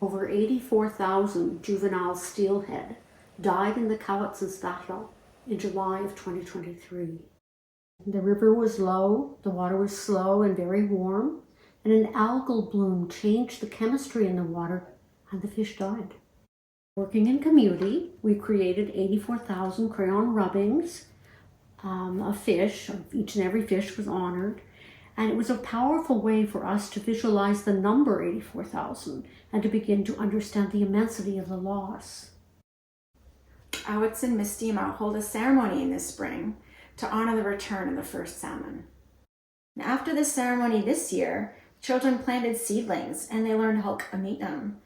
Over 84,000 juvenile steelhead died in the Cowichan and Statlow in July of 2023. The river was low, the water was slow and very warm, and an algal bloom changed the chemistry in the water and the fish died. Working in community, we created 84,000 crayon rubbings of fish. Each and every fish was honored. And it was a powerful way for us to visualize the number 84,000 and to begin to understand the immensity of the loss. Awits and Mistima hold a ceremony in the spring to honor the return of the first salmon. And after the ceremony this year, children planted seedlings and they learned Hulk Amitam.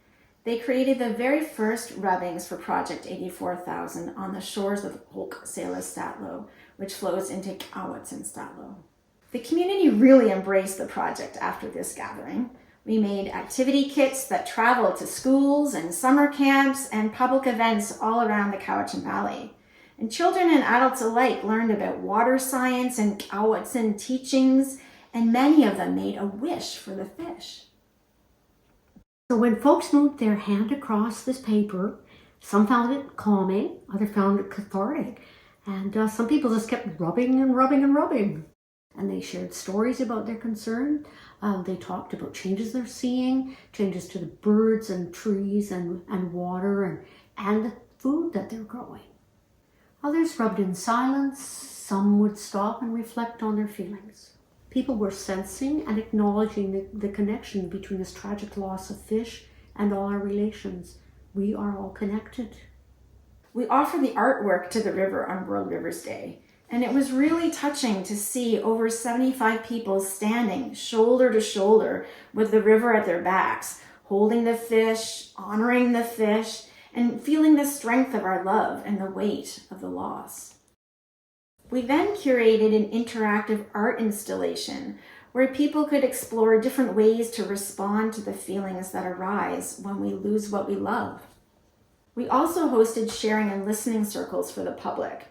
They created the very first rubbings for Project 84,000 on the shores of Hulk Salas Statlow, which flows into Awits and Statlow. The community really embraced the project after this gathering. We made activity kits that traveled to schools and summer camps and public events all around the Cowichan Valley. And children and adults alike learned about water science and Cowichan teachings, and many of them made a wish for the fish. So when folks moved their hand across this paper, some found it calming, others found it cathartic, and some people just kept rubbing and rubbing and rubbing. And they shared stories about their concern. They talked about changes they're seeing, changes to the birds and trees and water and the food that they're growing. Others rubbed in silence. Some would stop and reflect on their feelings. People were sensing and acknowledging the connection between this tragic loss of fish and all our relations. We are all connected. We offered the artwork to the river on World Rivers Day. And it was really touching to see over 75 people standing shoulder to shoulder with the river at their backs, holding the fish, honoring the fish, and feeling the strength of our love and the weight of the loss. We then curated an interactive art installation where people could explore different ways to respond to the feelings that arise when we lose what we love. We also hosted sharing and listening circles for the public.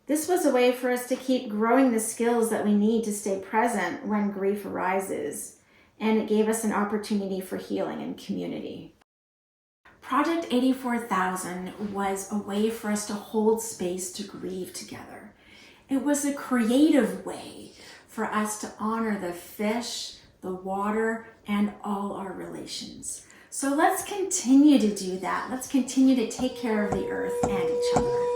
This was a way for us to keep growing the skills that we need to stay present when grief arises, and it gave us an opportunity for healing and community. Project 84,000 was a way for us to hold space to grieve together. It was a creative way for us to honor the fish, the water, and all our relations. So let's continue to do that. Let's continue to take care of the earth and each other.